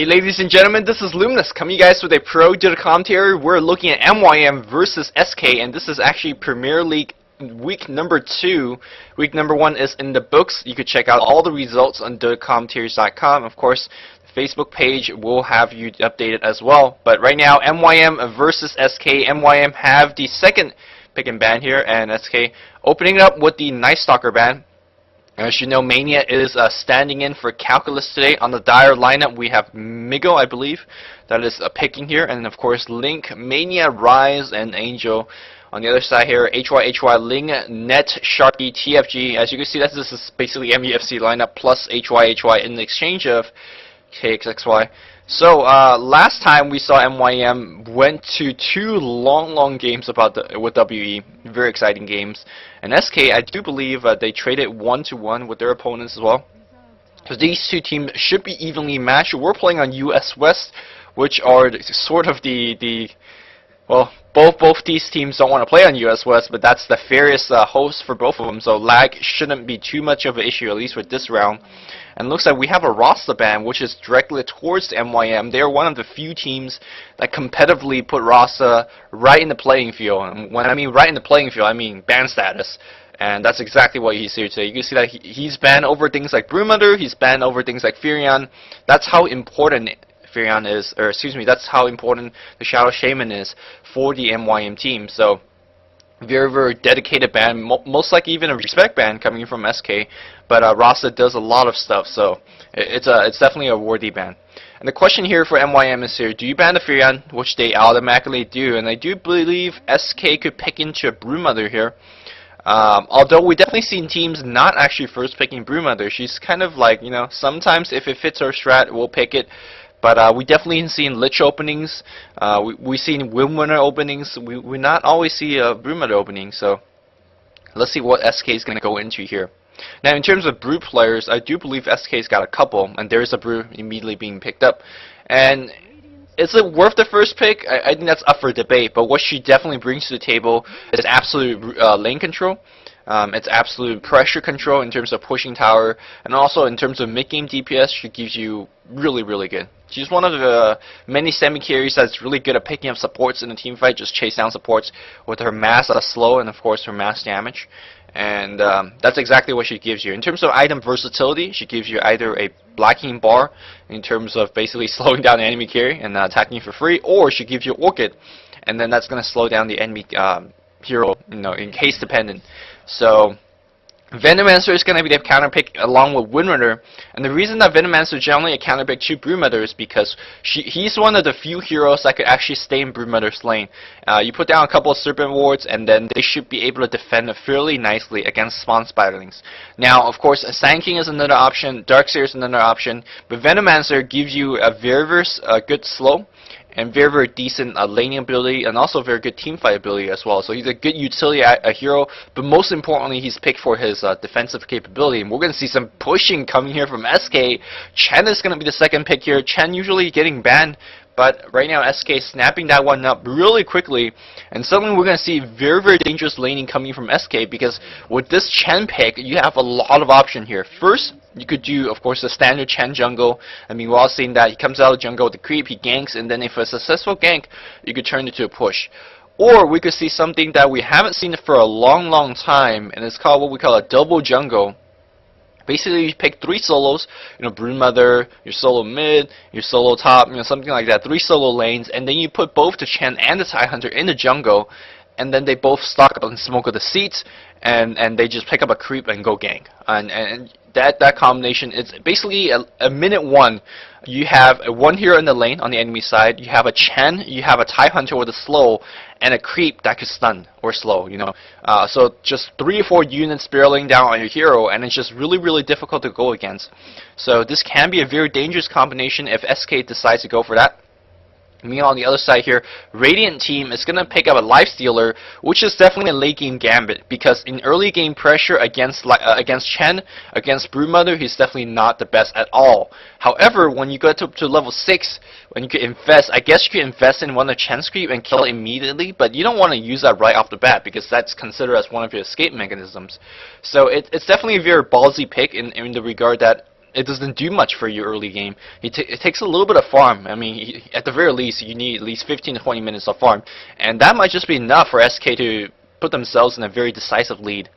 Hey ladies and gentlemen, this is Luminous coming you guys with a pro digital commentary. We're looking at MYM versus SK, and this is actually Premier League week number 2. Week number 1 is in the books. You can check out all the results on digitalcommentaries.com. Of course, the Facebook page will have you updated as well. But right now, MYM versus SK. MYM have the second pick and ban here, and SK opening up with the Night Stalker ban. As you know, Mania is standing in for Calculus today. On the dire lineup, we have Migo, I believe, that is picking here. And of course, Link, Mania, Rise, and Angel. On the other side here, HY, Ling, Net, Sharpie, TFG. As you can see, this is basically MUFC lineup plus HY in the exchange of KXXY. So last time we saw MYM went to 2 long games with WE, very exciting games. And SK, I do believe they traded 1-1 with their opponents as well. So these two teams should be evenly matched. We're playing on US West, which are sort of well, both these teams don't want to play on US West, but that's the fairest host for both of them. So lag shouldn't be too much of an issue, at least with this round. And it looks like we have a Rasta ban, which is directly towards MYM. They are one of the few teams that competitively put Rasta right in the playing field. And when I mean right in the playing field, I mean ban status. And that's exactly what he's here today. You can see that he's banned over things like Broodmother, he's banned over things like Furion. That's how important Furion is, or excuse me, that's how important the Shadow Shaman is for the MYM team. So very dedicated ban, most likely even a respect ban coming from SK, but Rasta does a lot of stuff, so it's definitely a worthy ban. And the question here for MYM is here, do you ban the Furion, which they automatically do, and I do believe SK could pick into a Broodmother here. Although we definitely seen teams not actually first picking Broodmother. She's kind of like, you know, sometimes if it fits our strat, we'll pick it. But we definitely seen Lich openings, we seen Windwinner openings, we not always see a Broodmother opening, so let's see what SK is going to go into here. Now in terms of Brood players, I do believe SK's got a couple, and there's a Brood immediately being picked up. And is it worth the first pick? I think that's up for debate, but what she definitely brings to the table is absolute lane control. It's absolute pressure control in terms of pushing tower, and also in terms of mid-game DPS, she gives you really good. She's one of the many semi-carries that's really good at picking up supports in the team fight, just chase down supports with her mass slow and of course her mass damage. And that's exactly what she gives you. In terms of item versatility, she gives you either a blocking bar in terms of basically slowing down the enemy carry and attacking for free, or she gives you Orchid, and then that's going to slow down the enemy hero, you know, in case dependent. So Venomancer is going to be the counter pick along with Windrunner, and the reason that Venomancer is generally a counter pick to Broodmother is because he's one of the few heroes that could actually stay in Broodmother's lane. You put down a couple of Serpent Wards, and then they should be able to defend fairly nicely against Spawn Spiderlings. Now, of course, Sand King is another option, Darkseer is another option, but Venomancer gives you a very good slow, and very decent laning ability, and also very good teamfight ability as well. So he's a good utility hero, but most importantly, he's picked for his defensive capability. And we're going to see some pushing coming here from SK. Chen is going to be the second pick here. Chen usually getting banned, but right now SK snapping that one up really quickly, and suddenly we're going to see very dangerous laning coming from SK, because with this Chen pick, you have a lot of option here. First, you could do, of course, the standard Chen jungle. I mean, we're all seeing that he comes out of the jungle with the creep, he ganks, and then if a successful gank, you could turn it to a push. Or we could see something that we haven't seen for a long time, and it's called what we call a double jungle. Basically, you pick 3 solos, you know, Broodmother, your solo mid, your solo top, you know, something like that, 3 solo lanes, and then you put both the Chen and the TIE Hunter in the jungle, and then they both stock up and smoke of the seats, and they just pick up a creep and go gank. And that combination is basically a minute 1. You have a 1 hero in the lane on the enemy side, you have a Chen, you have a TIE Hunter with a slow, and a creep that could stun or slow, you know. So just 3 or 4 units barreling down on your hero, and it's just really difficult to go against. So this can be a very dangerous combination if SK decides to go for that. Meanwhile, on the other side here, Radiant team is going to pick up a Lifestealer, which is definitely a late game gambit, because in early game pressure against Chen, against Broodmother, he's definitely not the best at all. However, when you go to level 6, when you could invest, I guess you could invest in one of Chen's creep and kill it immediately, but you don't want to use that right off the bat, because that's considered as one of your escape mechanisms. So it's definitely a very ballsy pick in the regard that it doesn't do much for you early game. It takes a little bit of farm. I mean, at the very least, you need at least 15 to 20 minutes of farm, and that might just be enough for SK to put themselves in a very decisive lead.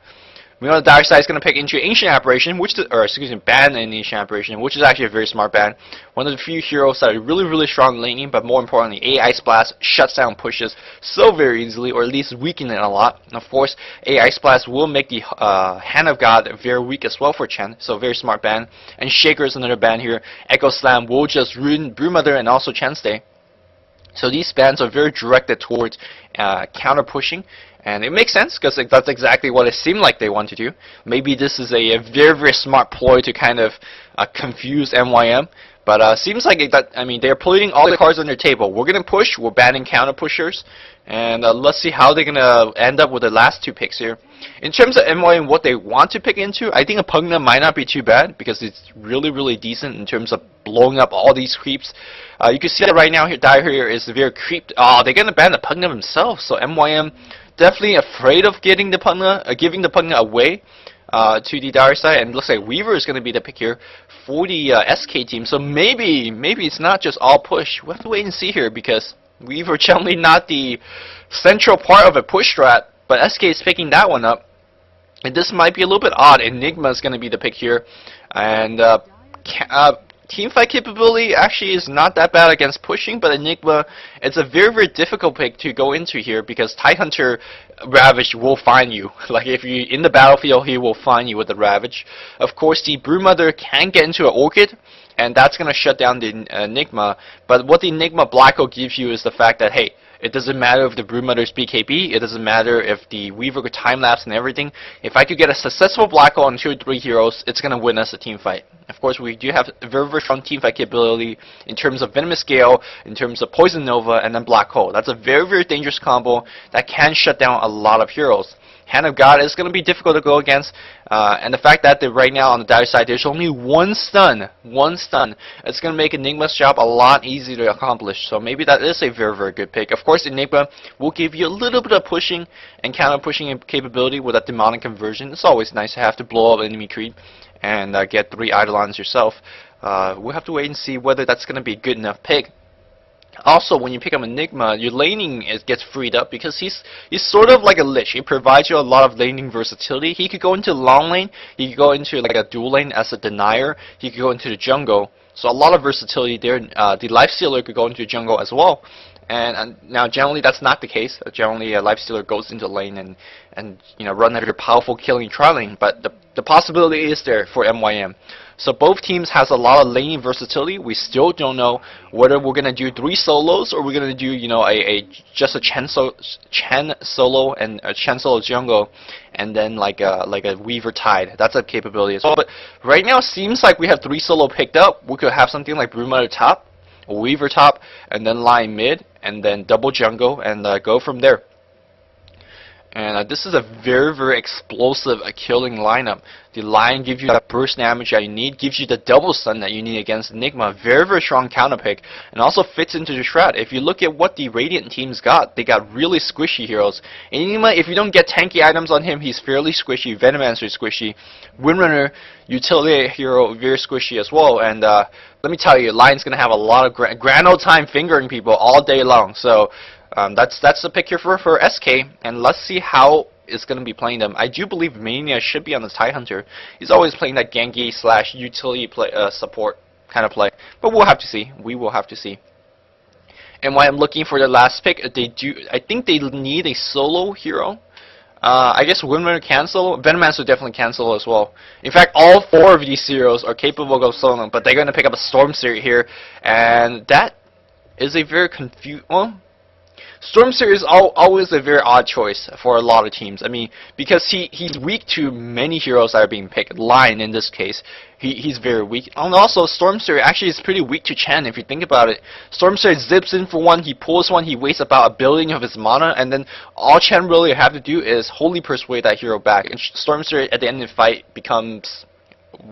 We know the dark side is going to pick into Ancient Apparition, ban an Ancient Apparition, which is actually a very smart ban. One of the few heroes that are really strong laning, but more importantly, A Ice Blast shuts down pushes so very easily, or at least weaken it a lot. And of course, A Ice Blast will make the Hand of God very weak as well for Chen, so very smart ban. And Shaker is another ban here. Echo Slam will just ruin Brewmother and also Chen's Day. So these bans are very directed towards counter pushing, and it makes sense because that's exactly what it seemed like they want to do. Maybe this is a very smart ploy to kind of confuse MYM, but seems like I mean, they're putting all the cards on their table. We're gonna push. We're banning counter pushers, and let's see how they're gonna end up with the last two picks here. In terms of MYM, what they want to pick into, I think a Pugna might not be too bad because it's really decent in terms of blowing up all these creeps. You can see that right now here, Dire here is very creeped. Oh, they're gonna ban the Pugna themselves. So MYM definitely afraid of getting the Pugna, giving the Pugna away to the Dire side, and it looks like Weaver is gonna be the pick here for the SK team. So maybe it's not just all push. We'll have to wait and see here because Weaver generally not the central part of a push strat, but SK is picking that one up. And this might be a little bit odd. Enigma is going to be the pick here. And teamfight capability actually is not that bad against pushing, but Enigma, it's a very difficult pick to go into here because Tidehunter Ravage will find you. Like if you're in the battlefield, he will find you with the Ravage. Of course, the Brewmother can get into an Orchid, and that's going to shut down the Enigma. But what the Enigma Black Hole gives you is the fact that, hey, it doesn't matter if the Brewmother's BKB, it doesn't matter if the Weaver could time-lapse and everything. If I could get a successful Black Hole on 2 or 3 heroes, it's going to win us a team fight. Of course, we do have a very strong team fight capability in terms of Venomous Gale, in terms of Poison Nova, and then Black Hole. That's a very dangerous combo that can shut down a lot of heroes. Hand of God is going to be difficult to go against, and the fact that right now on the Dire side there's only one stun, it's going to make Enigma's job a lot easier to accomplish. So maybe that is a very good pick. Of course, Enigma will give you a little bit of pushing and counter pushing capability with that demonic conversion. It's always nice to have to blow up enemy creep and get 3 Eidolons yourself. We'll have to wait and see whether that's going to be a good enough pick. Also, when you pick up Enigma, your laning gets freed up because he's sort of like a Lich. He provides you a lot of laning versatility. He could go into long lane, he could go into like a dual lane as a denier, he could go into the jungle. So a lot of versatility there. The Lifestealer could go into the jungle as well. And now generally that's not the case. Generally a Lifestealer goes into lane and you know, run under powerful killing trialing, but the possibility is there for MYM. So both teams has a lot of laning versatility. We still don't know whether we're gonna do 3 solos or we're gonna do, you know, just a Chen solo and a Chen solo jungle, and then like a Weaver Tide. That's a capability as well. But right now it seems like we have 3 solo picked up. We could have something like Brewmother top, Weaver top, and then Lion mid, and then double jungle, and go from there. And this is a very explosive killing lineup. The Lion gives you that burst damage that you need, gives you the double stun that you need against Enigma. Very strong counter pick, and also fits into the Shroud. If you look at what the Radiant teams got, they got really squishy heroes. Enigma, if you don't get tanky items on him, he's fairly squishy. Venomancer is squishy. Windrunner, utility hero, very squishy as well. And let me tell you, Lion's gonna have a lot of grand old time fingering people all day long. So that's the pick here for SK, and let's see how it's going to be playing them. I do believe Mania should be on the Tidehunter. He's always playing that Genki / utility play, support kind of play, but we'll have to see. We will have to see. And while I'm looking for the last pick, I think they need a solo hero. I guess Windrunner can solo. Venomancer definitely can solo as well. In fact, all 4 of these heroes are capable of soloing, but they're going to pick up a Storm Spirit here, and that is a very well, Storm Spirit is always a very odd choice for a lot of teams. I mean, because he's weak to many heroes that are being picked. Lion in this case, he's very weak. And also, Storm Spirit actually is pretty weak to Chen if you think about it. Storm Spirit zips in for 1, he pulls 1, he wastes about 1 billion of his mana, and then all Chen really have to do is Holy Persuade that hero back. And Storm Spirit at the end of the fight becomes,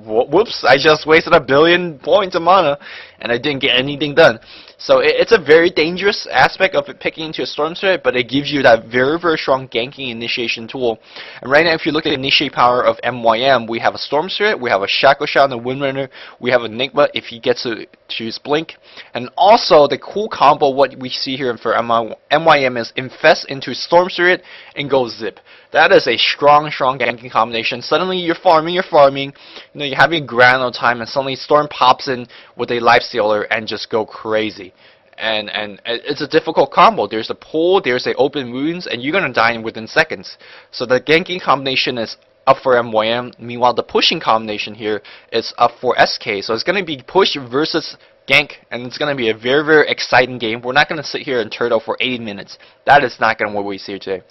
whoops, I just wasted 1 billion points of mana, and I didn't get anything done. So it's a very dangerous aspect of it picking into a Storm Spirit, but it gives you that very, very strong ganking initiation tool. And right now, if you look at the initiate power of MYM, we have a Storm Spirit, we have a Shackle Shot on the Windrunner, we have Enigma if he gets to choose Blink, and also the cool combo, what we see here for MYM is Infest into Storm Spirit and go Zip. That is a strong, strong ganking combination. Suddenly you're farming, you know, you're having a grand old time, and suddenly Storm pops in with a Lifestealer and just go crazy. And it's a difficult combo. There's a pull, there's a open wounds, and you're gonna die within seconds. So the ganking combination is up for MYM. Meanwhile, the pushing combination here is up for SK. So it's gonna be push versus gank, and it's gonna be a very, very exciting game. We're not gonna sit here and turtle for 80 minutes. That is not gonna what we see today.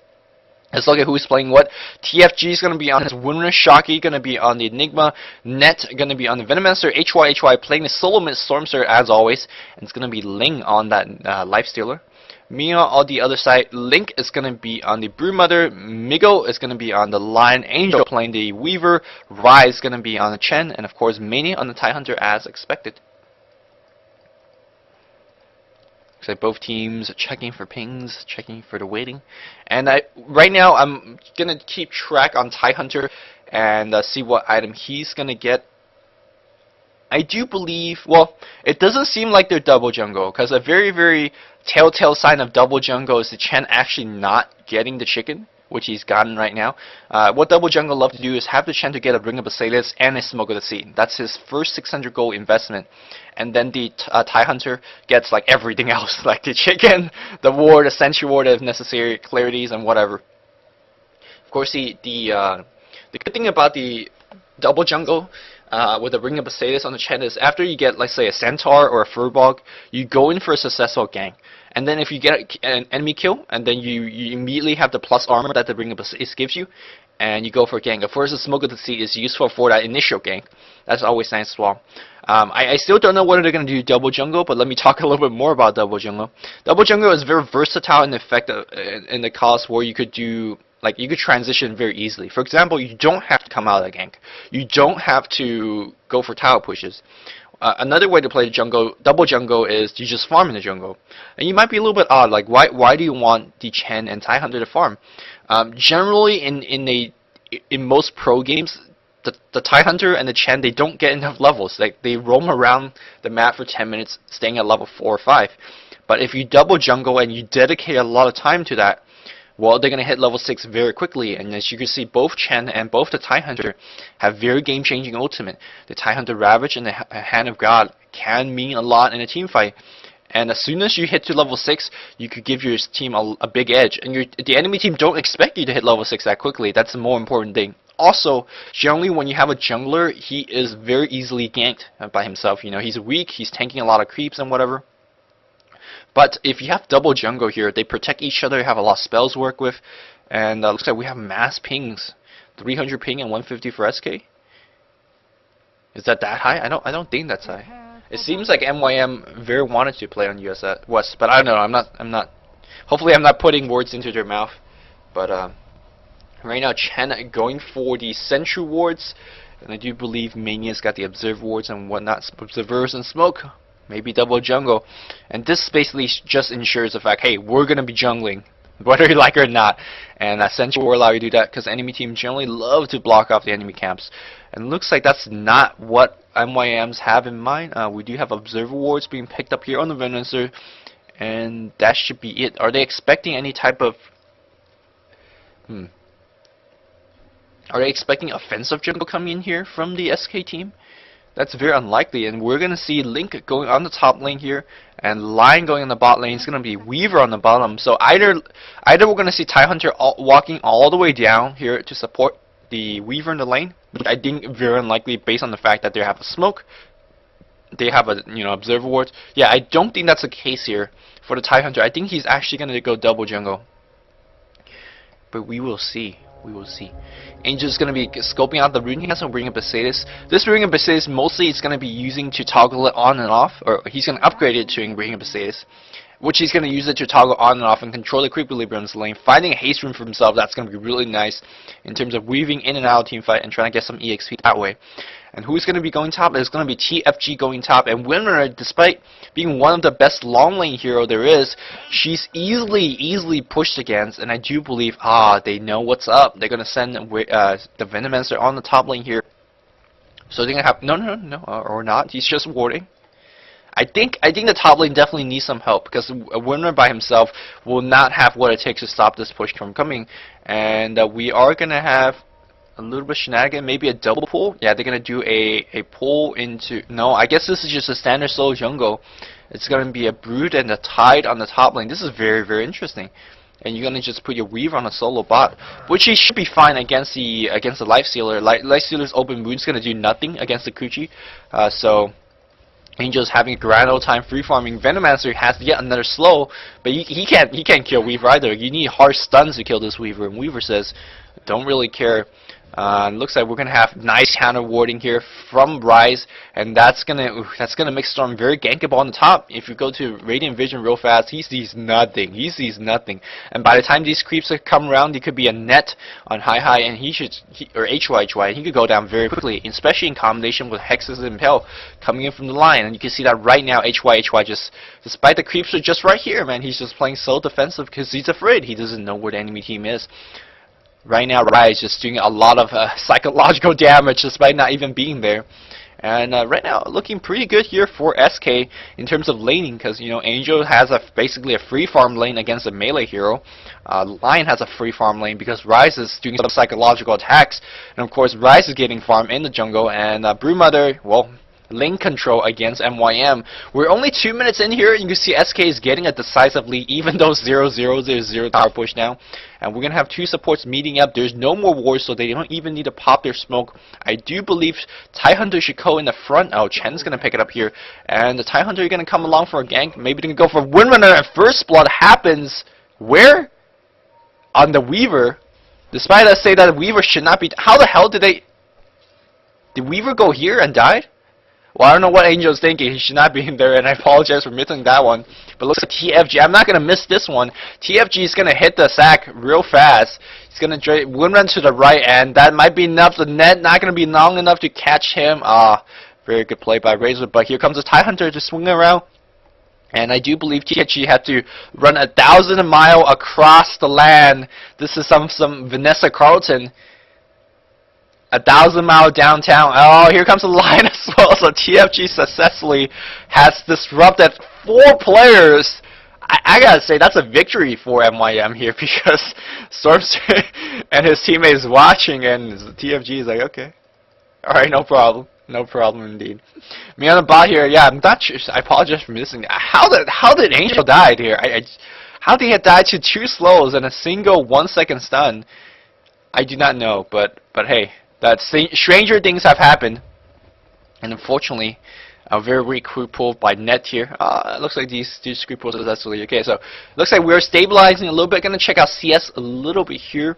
Let's look at who's playing what. TFG is going to be on his Windrunner, Shocky going to be on the Enigma, Net going to be on the Venomancer, HY playing the Solo Mid Stormster as always, and it's going to be Ling on that Lifestealer. Mia on the other side, Link is going to be on the Broodmother, Migo is going to be on the Lion, Angel playing the Weaver, Rai is going to be on the Chen, and of course Mania on the Tidehunter as expected. So both teams are checking for pings, checking for the waiting. And right now I'm going to keep track on Tidehunter and see what item he's going to get. I do believe, well, it doesn't seem like they're double jungle, because a very, very telltale sign of double jungle is the Chen actually not getting the chicken, which he's gotten right now. What double jungle love to do is have the Chen to get a Ring of Basilius and a Smoke of the Sea. That's his first 600 gold investment. And then the Tidehunter gets like everything else, like the chicken, the ward, the sentry ward if necessary, clarities, and whatever. Of course, the good thing about the double jungle with the Ring of Basilius on the Chen is after you get, let's say, a Centaur or a Furbog, you go in for a successful gank. And then if you get an enemy kill, and then you immediately have the plus armor that the Ring of Basilius gives you, and you go for a gank. Of course, the Smoke of the Sea is useful for that initial gank. That's always nice as well. I still don't know whether they're going to do double jungle, but let me talk a little bit more about double jungle. Double jungle is very versatile in the effect of, in the cost where you could do, like, you could transition very easily. For example, you don't have to come out of the gank. You don't have to go for tower pushes. Another way to play the jungle, double jungle, is you just farm in the jungle. And you might be a little bit odd, like why do you want the Chen and Tidehunter to farm? Generally, in most pro games, the Tidehunter and the Chen, they don't get enough levels. Like, they roam around the map for 10 minutes, staying at level 4 or 5. But if you double jungle and you dedicate a lot of time to that, well, they're going to hit level 6 very quickly. And as you can see, both Chen and both the Tidehunter have very game-changing ultimate. The Tidehunter Ravage and the Hand of God can mean a lot in a team fight. And as soon as you hit to level 6, you could give your team a big edge. And the enemy team don't expect you to hit level 6 that quickly. That's the more important thing. Also, generally when you have a jungler, he is very easily ganked by himself. You know, he's weak, he's tanking a lot of creeps and whatever. But if you have double jungle here, they protect each other, have a lot of spells to work with, and looks like we have mass pings, 300 ping and 150 for SK. Is that high? I don't think that's high. It seems like MYM very wanted to play on US West, but I don't know. I'm not. Hopefully, I'm not putting words into their mouth. But right now, Chen going for the Sentry wards, and I do believe Mania's got the Observe wards and whatnot, Observers and Smoke. Maybe double jungle, and this basically just ensures the fact, hey, we're gonna be jungling, whether you like it or not. And Sentry will allow you to do that because enemy teams generally love to block off the enemy camps. And it looks like that's not what MYMs have in mind. We do have Observer wards being picked up here on the Venomancer, and that should be it. Are they expecting any type of Are they expecting offensive jungle coming in here from the SK team? That's very unlikely, and we're going to see Link going on the top lane here, and Lion going on the bot lane. It's going to be Weaver on the bottom. So either we're going to see Tidehunter walking all the way down here to support the Weaver in the lane, which I think very unlikely based on the fact that they have a smoke, they have a observer ward. Yeah, I don't think that's the case here for the Tidehunter. I think he's actually going to go double jungle, but we will see. We will see. Angel's going to be scoping out the rune. He has a Ring of Basilius. This Ring of Basilius mostly is going to be using to toggle it on and off, or he's going to upgrade it to a Ring of Basilius, which he's going to use it to toggle on and off and control the creep equilibrium lane. Finding a haste rune for himself, that's going to be really nice in terms of weaving in and out of team fight and trying to get some EXP that way. And who's going to be going top? It's going to be TFG going top. And Winner, despite being one of the best long lane hero there is, she's easily pushed against. And I do believe, they know what's up. They're going to send the Venomancer on the top lane here. So they're going to have, no, or not. He's just warding. I think the top lane definitely needs some help, because a Winner by himself will not have what it takes to stop this push from coming. And we are going to have a little bit shenanigan, maybe a double pull. Yeah, they're going to do a pull into... No, I guess this is just a standard solo jungle. It's going to be a Brood and a Tide on the top lane. This is very interesting. And you're going to just put your Weaver on a solo bot, which he should be fine against the Lifestealer. Lifestealer's open Moon's going to do nothing against the Kuchi. So... Angel's having a grand old time free farming. Venomancer has yet another slow, but he can't kill Weaver either. You need harsh stuns to kill this Weaver, and Weaver says, "Don't really care." Looks like we're gonna have nice counter warding here from Rise, and that's gonna make Storm very gankable on the top. If you go to Radiant Vision real fast, he sees nothing. And by the time these creeps come around, it could be a net on high, and or HY, he could go down very quickly, especially in combination with Hex's Impel coming in from the line. And you can see that right now, HY just, despite the creeps are just right here, man, he's just playing so defensive because he's afraid. He doesn't know where the enemy team is. Right now, Rise is just doing a lot of psychological damage despite not even being there. And right now, looking pretty good here for SK in terms of laning, because Angel has basically a free farm lane against a melee hero. Lion has a free farm lane because Rise is doing some psychological attacks, and of course, Rise is getting farm in the jungle. And Broodmother, well, lane control against MYM. We're only 2 minutes in here, and you can see SK is getting a decisive lead, even though 0-0, there's 0 tower push now. And we're going to have 2 supports meeting up. There's no more wars, so they don't even need to pop their smoke. I do believe Tidehunter should go in the front. Oh, Chen's going to pick it up here. And the Tidehunter are going to come along for a gank. Maybe they can go for Windrunner, and first blood happens. Where? On the Weaver. Despite us say that the Weaver should not be... How the hell did they... Did Weaver go here and died? Well, I don't know what Angel's thinking. He should not be in there, and I apologize for missing that one. But looks like TFG. I'm not going to miss this one. TFG is going to hit the sack real fast. He's going to run to the right, and that might be enough. The net not going to be long enough to catch him. Very good play by Razor. But here comes the Tidehunter to swing around. And I do believe TFG had to run 1,000 miles across the land. This is some Vanessa Carlton. 1,000 miles downtown. Oh, here comes the line as well. So TFG successfully has disrupted 4 players. I gotta say, that's a victory for MYM here, because Stormster and his teammates watching, and TFG is like, okay, alright, no problem. No problem indeed. Me on the bot here, yeah, I'm not sure. I apologize for missing that. How did Angel die here? How did he died to 2 slows and a single 1-second stun? I do not know, but hey. That stranger things have happened, and unfortunately, a very weak creep pull by Net here. It looks like these creep pulls are successfully okay. So, looks like we're stabilizing a little bit. Gonna check out CS a little bit here.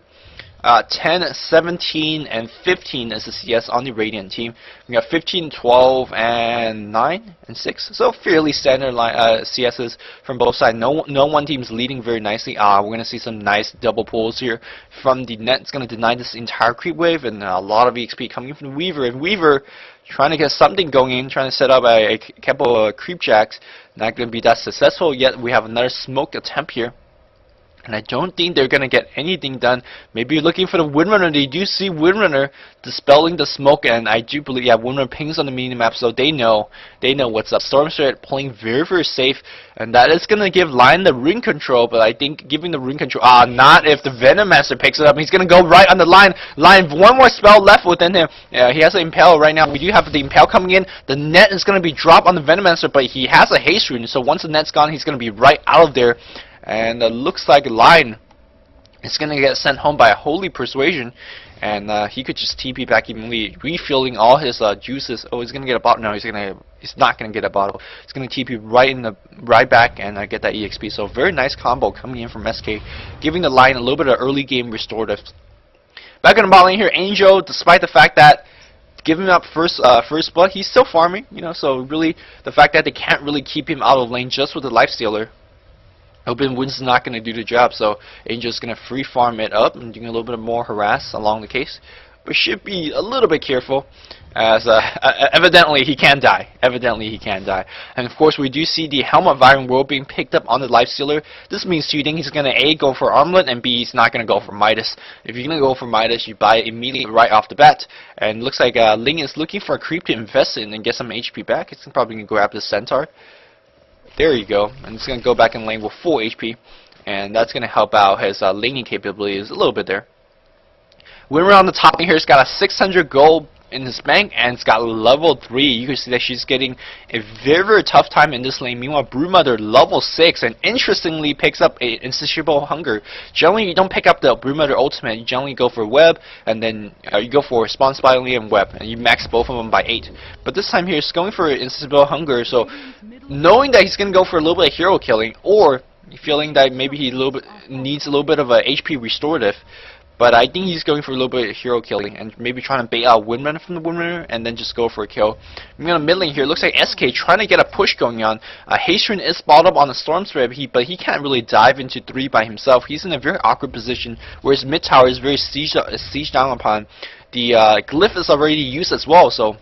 10, 17, and 15 is the CS on the Radiant team. We got 15, 12, and 9, and 6. So fairly standard CSs from both sides. No one team's leading very nicely. We're going to see some nice double pulls here from the Net. It's going to deny this entire creep wave, and a lot of EXP coming from Weaver. And Weaver trying to get something going in, trying to set up a couple of creep jacks. Not going to be that successful yet. We have another smoke attempt here. And I don't think they're going to get anything done. Maybe you're looking for the Windrunner. They do see Windrunner dispelling the smoke, and I do believe, yeah, Windrunner pings on the minimap, so they know what's up. Stormster playing very safe, and that is going to give Lion the ring control, but I think giving the ring control, not if the Venomancer picks it up. He's going to go right on the line. Lion, one more spell left within him. He has an Impale right now. We do have the Impale coming in. The net is going to be dropped on the Venomancer, but he has a haste rune, so once the net's gone, he's going to be right out of there. And looks like Lion is going to get sent home by a Holy Persuasion. And he could just TP back immediately, refilling all his juices. Oh, he's going to get a bottle. No, he's not going to get a bottle. He's going to TP right back and get that EXP. So very nice combo coming in from SK, giving the Lion a little bit of early game restorative. Back in the bot lane here, Angel, despite the fact that giving up first blood, he's still farming. So really the fact that they can't really keep him out of lane just with the Lifestealer. Open Wind's not going to do the job, so Angel's going to free farm it up and doing a little bit more harass along the case. but should be a little bit careful, as evidently he can die. Evidently he can die. And of course we do see the Helm of Iron World being picked up on the Lifestealer. This means two things. He's going to A, go for Armlet, and B, he's not going to go for Midas. If you're going to go for Midas, you buy it immediately right off the bat. And looks like Ling is looking for a creep to invest in and get some HP back. He's probably going to grab the Centaur. There you go. And it's going to go back in lane with full HP. And that's going to help out his laning capabilities a little bit there. Winner on the top here has got a 600 gold in his bank, and it's got level 3. You can see that she's getting a very tough time in this lane. Meanwhile, Broodmother level 6, and interestingly picks up a insatiable hunger. Generally, you don't pick up the Broodmother ultimate. You generally go for web, and then you go for spawn spiraling and web, and you max both of them by 8. But this time here, he's going for insatiable hunger. So, knowing that he's going to go for a little bit of hero killing, or feeling that maybe he needs a little bit of a HP restorative. But I think he's going for a little bit of hero killing and maybe trying to bait out Windrunner from the Windrunner and then just go for a kill. Moving on mid lane here, looks like SK trying to get a push going on. Hastrun is balled up on the Storm Spirit, but he can't really dive into 3 by himself. He's in a very awkward position where his mid tower is very sieged down upon. The Glyph is already used as well, so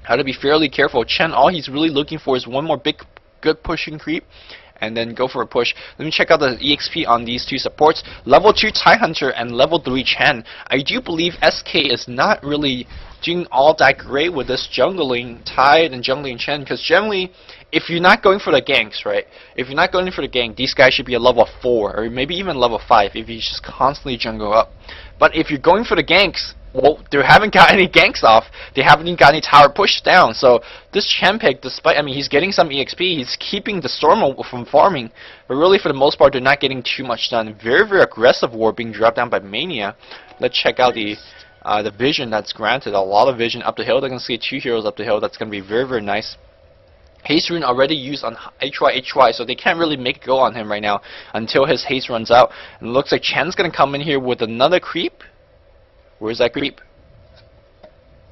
how to be fairly careful. Chen, all he's really looking for is one more good pushing creep, and then go for a push. Let me check out the EXP on these two supports. Level 2 Tidehunter and level 3 Chen. I do believe SK is not really doing all that great with this jungling Tide and jungling Chen, because generally, if you're not going for the ganks, right? If you're not going for the gank, these guys should be a level 4 or maybe even level 5 if you just constantly jungle up. But if you're going for the ganks, well, they haven't got any ganks off. They haven't even got any tower pushed down. So this Chen pick, despite, I mean, he's getting some EXP, he's keeping the Storm from farming, but really for the most part, they're not getting too much done. Very aggressive ward being dropped down by Mania. Let's check out the vision that's granted. A lot of vision up the hill. They're going to see 2 heroes up the hill. That's going to be very nice. Haste Rune already used on HY, so they can't really make a go on him right now until his haste runs out. And it looks like Chen's going to come in here with another creep. Where's that creep?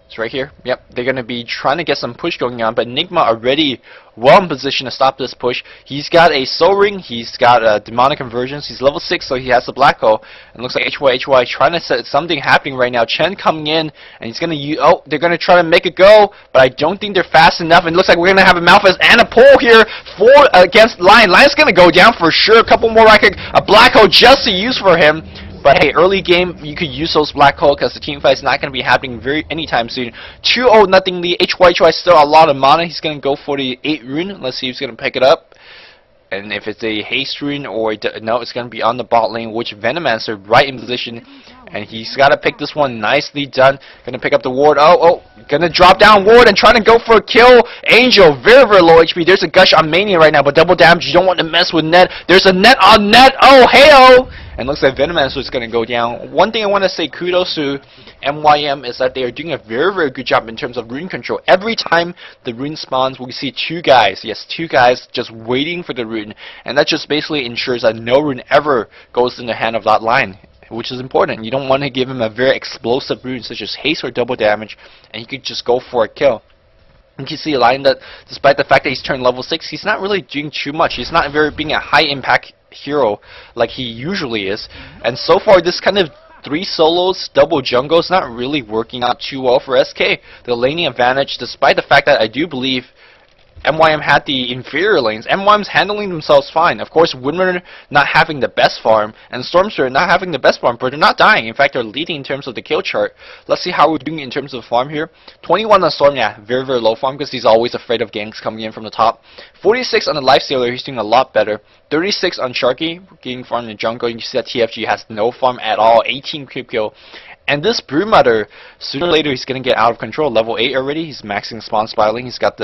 It's right here. Yep, they're going to be trying to get some push going on, but Nigma already well in position to stop this push. He's got a Soul Ring, he's got Demonic Conversions, he's level 6, so he has the Black Hole. And it looks like HY trying to set something happening right now. Chen coming in, and he's going to use, oh, they're going to try to make it go, but I don't think they're fast enough. And it looks like we're going to have a Malphite and a pull here against Lion. Lion's going to go down for sure. A couple more, like a Black Hole just to use for him. But hey, early game, you could use those Black Hole because the team fight is not going to be happening anytime soon. 2-0 nothing lead. HY still a lot of mana. He's going to go for the 8 rune. Let's see if he's going to pick it up. And if it's a haste rune or no, it's going to be on the bot lane, which Venomancer right in position. And he's got to pick this one. Nicely done. Going to pick up the ward. Oh, going to drop down ward and trying to go for a kill. Angel, very low HP. There's a gush on Mania right now, but double damage. You don't want to mess with net. There's a net on net. Oh, hey-oh. And looks like Venomancer is going to go down. One thing I want to say kudos to MYM is that they are doing a very good job in terms of rune control. Every time the rune spawns, we see 2 guys. Yes, 2 guys just waiting for the rune. And that just basically ensures that no rune ever goes in the hand of that line, which is important. You don't want to give him a very explosive rune such as haste or double damage, and you could just go for a kill. You can see a line that, despite the fact that he's turned level 6, he's not really doing too much. He's not being a high impact hero like he usually is. And so far, this kind of 3 solos, double jungle is not really working out too well for SK. The laning advantage, despite the fact that I do believe MYM had the inferior lanes. MYM's handling themselves fine. Of course, Windrunner not having the best farm, and Stormspirit not having the best farm, but they're not dying. In fact, they're leading in terms of the kill chart. Let's see how we're doing in terms of farm here. 21 on Storm, yeah, very low farm because he's always afraid of ganks coming in from the top. 46 on the Lifestealer, he's doing a lot better. 36 on Sharky, getting farm in the jungle. You see that TFG has no farm at all. 18 creep kill. And this Broodmother, sooner or later, he's going to get out of control. Level 8 already. He's maxing spawn spiraling. He's got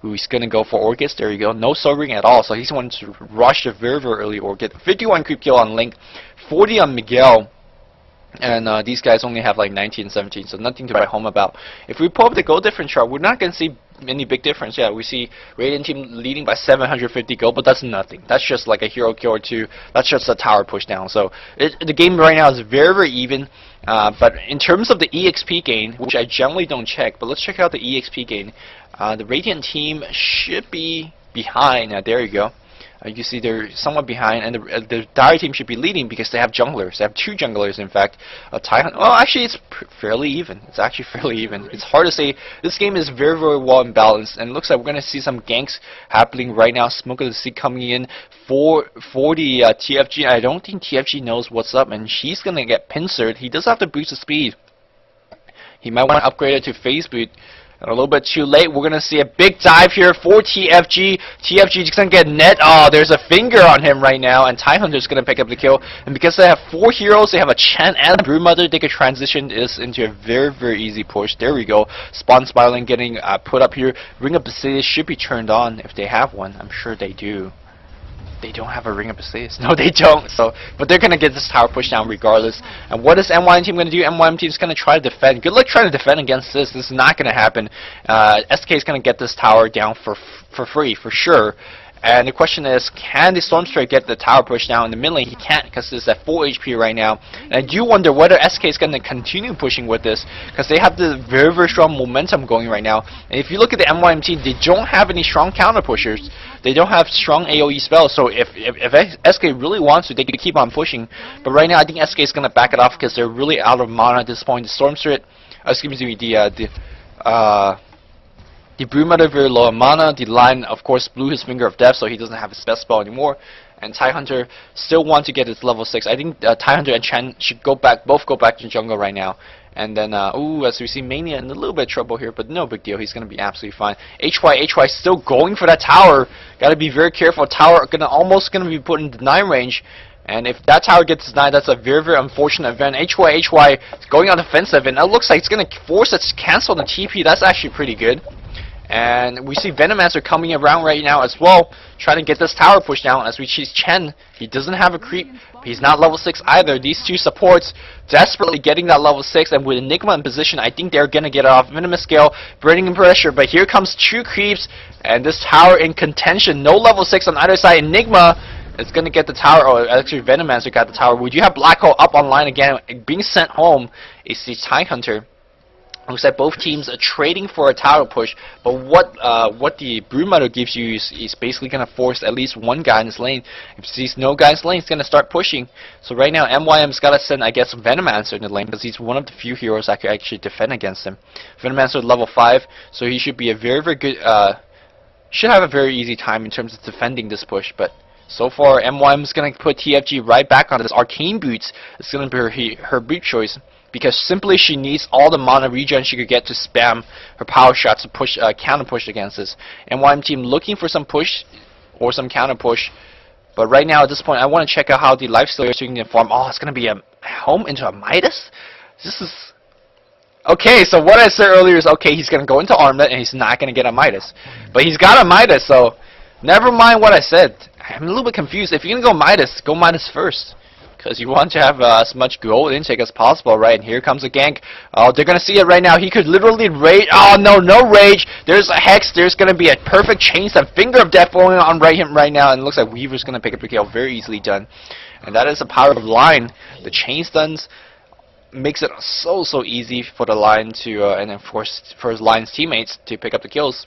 he's going to go for Orchis. There you go. No Soul Ring at all. So he's going to rush the very early Orchid. 51 creep kill on Link. 40 on Miguel. And these guys only have like 19 and 17, so nothing to write home about. If we pull up the gold difference chart, we're not going to see any big difference. Yeah, we see Radiant team leading by 750 gold, but that's nothing. That's just like a hero kill or 2. That's just a tower push down. So the game right now is very even. But in terms of the EXP gain, which I generally don't check, but let's check out the EXP gain. The Radiant team should be behind. There you go. You see they're somewhat behind, and the Dire team should be leading because they have junglers. They have 2 junglers, in fact. Well, actually, it's fairly even. It's actually fairly even. It's hard to say. This game is very, very well balanced, and it looks like we're going to see some ganks happening right now. Smoke of the Sea coming in for the TFG. I don't think TFG knows what's up, and she's going to get pincered. He does have to boost the speed. He might want to upgrade it to phase boot. A little bit too late. We're going to see a big dive here for TFG. TFG is going to get net. Oh, there's a finger on him right now, and Tidehunter is going to pick up the kill. And because they have 4 heroes, they have a Chen and a Broodmother, they could transition this into a very, very easy push. There we go. Spawn Spiraling getting put up here. Ring of Basilius should be turned on if they have one. I'm sure they do. They don't have a Ring of Basilius. No, they don't. So, but they're gonna get this tower pushed down regardless. And what is MYM team gonna do? MYM team is gonna try to defend. Good luck trying to defend against this. This is not gonna happen. SK is gonna get this tower down for free for sure. And the question is, can the Stormstray get the tower pushed down in the mid lane? He can't because it's at 4 HP right now. And I do wonder whether SK is going to continue pushing with this because they have the very, very strong momentum going right now. And if you look at the MYM team, they don't have any strong counter pushers. They don't have strong AoE spells. So if SK really wants to, they could keep on pushing. But right now, I think SK is going to back it off because they're really out of mana at this point. The Stormstray, excuse me, the Broodmother very low on mana. The Lion, of course, blew his Finger of Death, so he doesn't have his best spell anymore. And Tidehunter still want to get his level 6. I think Tidehunter and Chen should both go back to jungle right now. And then, as we see, Mania in a little bit of trouble here, but no big deal. He's going to be absolutely fine. HY still going for that tower. Got to be very careful. Tower almost going to be put in deny range. And if that tower gets denied, that's a very, very unfortunate event. HY is going on defensive, and it looks like it's going to force it to cancel the TP. That's actually pretty good. And we see Venomancer coming around right now as well, trying to get this tower pushed down. As we see Chen, he doesn't have a creep. He's not level 6 either. These 2 supports desperately getting that level 6, and with Enigma in position, I think they're going to get it off. Venomous Scale, bringing pressure, but here comes 2 creeps, and this tower in contention. No level 6 on either side. Enigma is going to get the tower, or actually Venomancer got the tower. Would you have Black Hole up online again, being sent home is the Tidehunter. Looks like both teams are trading for a tower push, but what the Broodmother gives you is basically going to force at least one guy in his lane. If he sees no guy in his lane, he's going to start pushing. So right now, MYM's got to send, I guess, Venomancer in the lane, because he's one of the few heroes that can actually defend against him. Venomancer level 5, so he should be a very, very good, should have a very easy time in terms of defending this push, but so far, MYM's going to put TFG right back on this. Arcane Boots is going to be her boot choice, because simply she needs all the mana regen she could get to spam her power shots to push, counter push against this. MYM team looking for some push or some counter push, but right now at this point I want to check out how the Lifestealer is doing the farm. Oh, it's going to be a home into a Midas? This is... Okay, so what I said earlier is, okay, he's going to go into Armlet and he's not going to get a Midas. But he's got a Midas, so never mind what I said. I'm a little bit confused. If you're going to go Midas first. Because you want to have as much gold intake as possible, right? And here comes a gank. Oh, they're going to see it right now. He could literally rage. Oh, no, no rage. There's a Hex. There's going to be a perfect chain stun. Finger of Death going on right now. And it looks like Weaver's going to pick up the kill. Very easily done. And that is the power of Line. The chain stuns makes it so easy for the Line to, and of course for his Line's teammates to pick up the kills.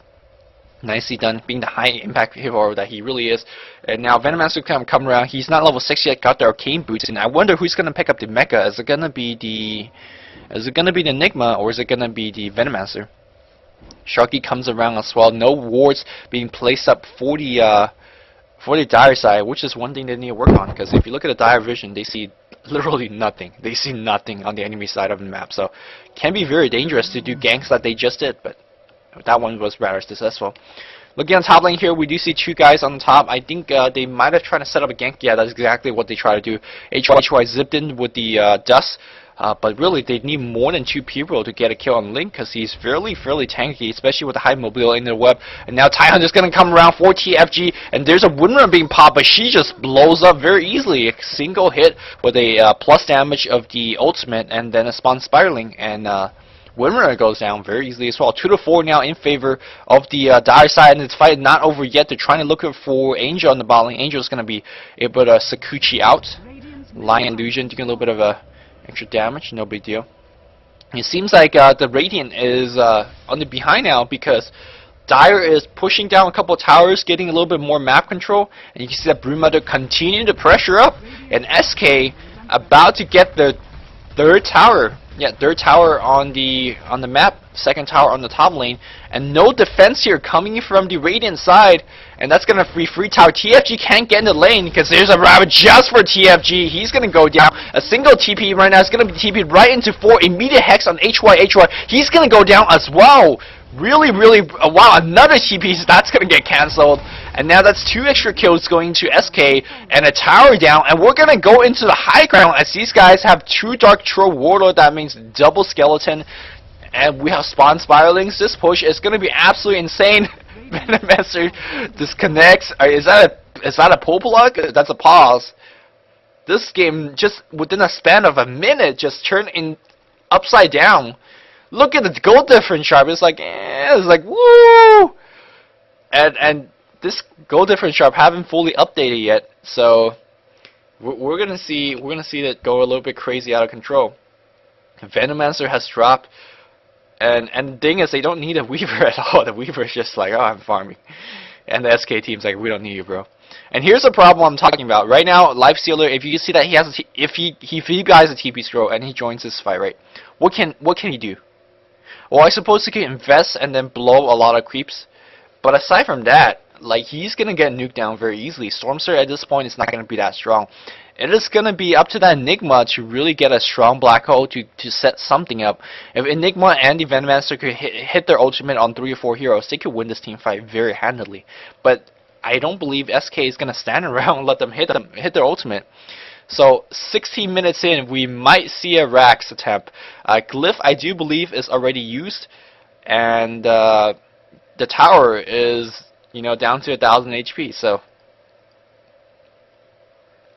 Nicely done, being the high impact hero that he really is. And now Venomancer can come around. He's not level 6 yet, got the Arcane Boots, and I wonder who's gonna pick up the Mecha. Is it gonna be the Enigma, or is it gonna be the Venomancer? Sharky comes around as well. No wards being placed up for the Dire side, which is one thing they need to work on, because if you look at the Dire vision, they see literally nothing. They see nothing on the enemy side of the map, so can be very dangerous to do ganks that they just did, but that one was rather successful. Looking on top lane here, we do see 2 guys on the top. I think they might have tried to set up a gank. Yeah, that's exactly what they try to do. HY zipped in with the dust, but really they need more than 2 people to get a kill on Link, because he's fairly tanky, especially with the high mobile in the web. And now Tidehunter's going to come around for TFG, and there's a Windrunner being popped, but she just blows up very easily. A single hit with a plus damage of the ultimate, and then a Spawn Spiraling, and Windrunner goes down very easily as well. 2-4 now in favor of the Dire side, and it's fight not over yet. They're trying to look for Angel on the bot lane. Angel's going to be able to Sakuchi out. Lion Illusion doing a little bit of extra damage, no big deal. It seems like the Radiant is on the behind now, because Dyer is pushing down a couple of towers, getting a little bit more map control, and you can see that Broodmother continuing to pressure up, and SK about to get the third tower. Yeah, third tower on the map, second tower on the top lane, and no defense here coming from the Radiant side, and that's gonna free tower. TFG can't get in the lane because there's a rabbit just for TFG. He's gonna go down. A single TP right now is gonna be TP'd right into 4 immediate hex on HY. He's gonna go down as well. Really, wow, another TP, that's going to get cancelled. And now that's 2 extra kills going to SK and a tower down. And we're going to go into the high ground as these guys have 2 Dark Troll Warlord. That means double skeleton. And we have spawn spiralings. This push is going to be absolutely insane. Venomancer disconnects. Is that a pull plug? That's a pause. This game, just within a span of a minute, just turned in upside down. Look at the gold difference sharp. It's like, woo! And this gold difference sharp haven't fully updated yet, so we're gonna see that go a little bit crazy out of control. Venomancer has dropped, and the thing is, they don't need a Weaver at all. The Weaver is just like, oh, I'm farming, and the SK team's like, we don't need you, bro. And here's the problem I'm talking about right now. Lifestealer, if you see that he has, if he buys a TP scroll and he joins this fight, right? What can he do? Well, I suppose he can invest and then blow a lot of creeps, but aside from that, like, he's gonna get nuked down very easily. Stormster at this point is not gonna be that strong. It is gonna be up to that Enigma to really get a strong black hole to set something up. If Enigma and the Venomancer could hit their ultimate on 3 or 4 heroes, they could win this team fight very handily. But I don't believe SK is gonna stand around and let them hit their ultimate. So 16 minutes in, we might see a Rax attempt. Glyph, I do believe, is already used, and the tower is, you know, down to 1,000 HP. So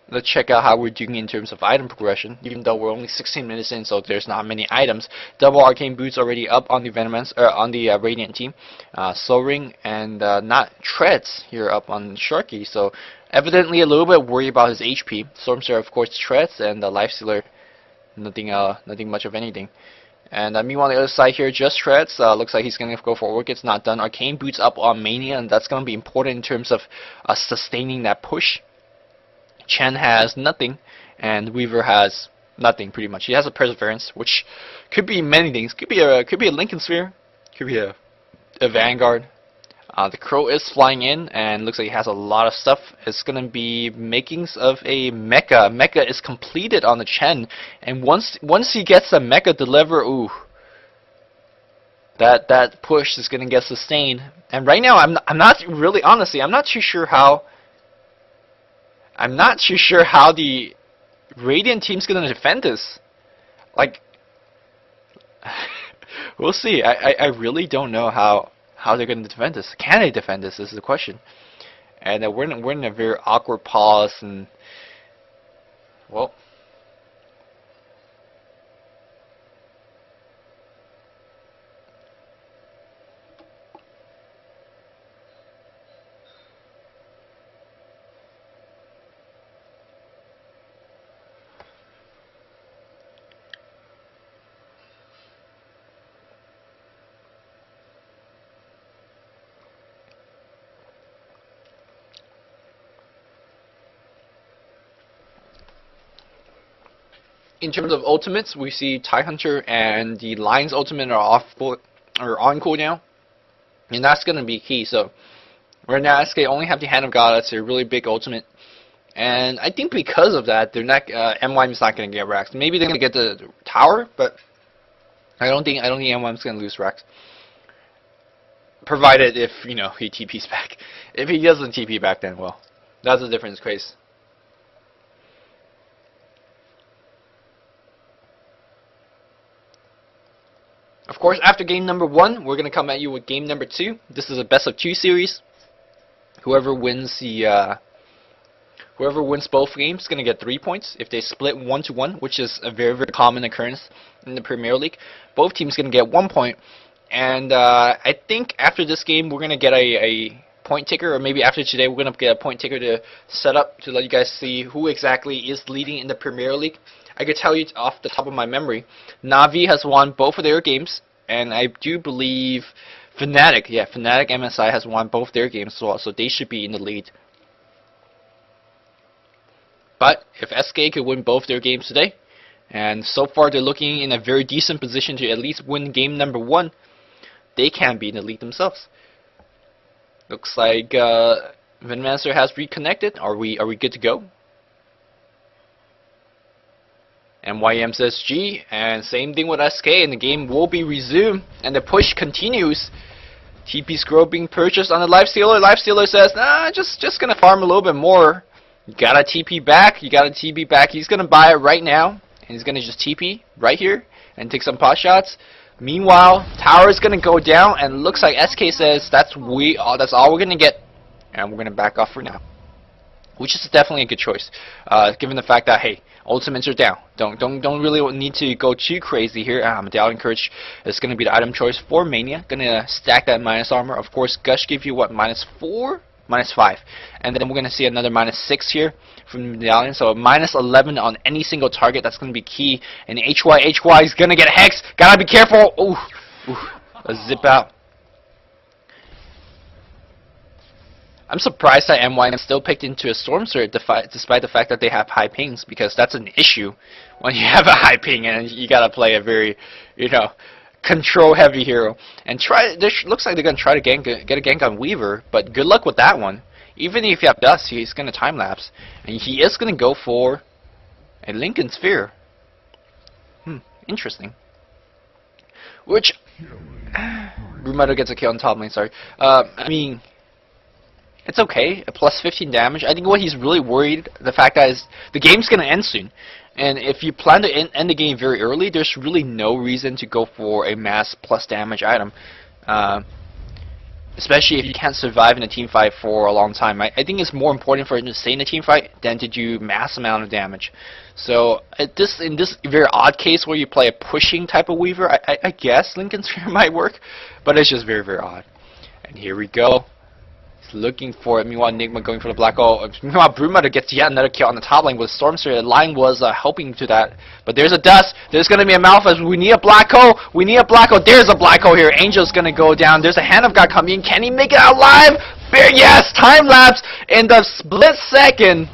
let's check out how we're doing in terms of item progression. Even though we're only 16 minutes in, so there's not many items. Double arcane boots already up on the Radiant team. Soul Ring and not Treads here up on Sharky. So evidently a little bit worried about his HP. Stormster, of course, Treads, and the Lifestealer, nothing much of anything. And meanwhile, on the other side here, just Treads. Looks like he's going to go for Orchid's not done. Arcane Boots up on Mania, and that's going to be important in terms of sustaining that push. Chen has nothing, and Weaver has nothing pretty much. He has a Perseverance, which could be many things. Could be a Lincoln Sphere, could be a Vanguard. The Crow is flying in, and looks like he has a lot of stuff. It's gonna be makings of a Mecha. Mecha is completed on the Chen, and once he gets a Mecha deliver, ooh, that push is gonna get sustained. And right now, I'm not really, honestly, I'm not too sure how the Radiant team's gonna defend this. Like, we'll see. I really don't know how they're gonna defend this. Can they defend this? This is the question. And we're in a very awkward pause, and well, in terms of ultimates, we see Tidehunter and the Lion's ultimate are on cooldown, and that's gonna be key. So right now, SK only have the Hand of God. That's a really big ultimate, and I think because of that, they're not MYM is not gonna get Rax. Maybe they're gonna get the tower, but I don't think MYM is gonna lose Rax. Provided if, you know, he TPs back. If he doesn't TP back, then well, that's a different case. Of course, after game number 1, we're going to come at you with game number 2. This is a best of 2 series. Whoever wins both games is going to get 3 points. If they split 1-1, which is a very, very common occurrence in the Premier League, both teams going to get 1 point. And I think after this game, we're going to get a point ticker, or maybe after today, we're going to get a point ticker to set up to let you guys see who exactly is leading in the Premier League. I could tell you off the top of my memory, Na'Vi has won both of their games, and I do believe Fnatic, yeah, Fnatic MSI has won both their games as well, so they should be in the lead. But if SK could win both their games today, and so far they're looking in a very decent position to at least win game number 1, they can be in the lead themselves. Looks like Vinmaster has reconnected. Are we good to go? MYM says G, and same thing with SK, and the game will be resumed, and the push continues. TP Scroll being purchased on the Lifestealer. Lifestealer says, nah, just gonna farm a little bit more. You got a TP back, He's gonna buy it right now, and he's gonna just TP right here and take some pot shots. Meanwhile, tower is gonna go down, and looks like SK says that's all we're gonna get, and we're gonna back off for now, which is definitely a good choice, given the fact that, hey, ultimates are down. Don't really need to go too crazy here. Medallion Courage is gonna be the item choice for Mania. Gonna stack that minus armor. Of course, Gush gives you what, -4, -5, and then we're gonna see another -6 here from the Medallion. So -11 on any single target. That's gonna be key. And HY is gonna get Hex. Gotta be careful. Ooh, let's zip out. I'm surprised that MYM still picked into a Storm Surge despite the fact that they have high pings, because that's an issue when you have a high ping and you gotta play a very, control heavy hero. And looks like they're gonna try to get a gank on Weaver, but good luck with that one. Even if you have Dust, he's gonna time lapse, and he is gonna go for a Lincoln Sphere. Interesting. Which Brumato gets a kill on top lane. Sorry. I mean, it's okay, a +15 damage. I think what he's really worried, the fact that is the game's gonna end soon, and if you plan to end the game very early, there's really no reason to go for a mass plus damage item, especially if you can't survive in a team fight for a long time. I think it's more important for him to stay in a team fight than to do mass amount of damage. So in this very odd case where you play a pushing type of Weaver, I guess Lincoln Sphere might work, but it's just very, very odd. And here we go. Looking for it. Meanwhile, Enigma going for the black hole. Meanwhile, Brumato gets yet another kill on the top lane with Storm Surge. The line was helping to that. But there's a Dust. There's going to be a Malphite. We need a black hole. There's a black hole here. Angel's going to go down. There's a Hand of God coming in. Can he make it out alive? Yes! Time lapse in the split second.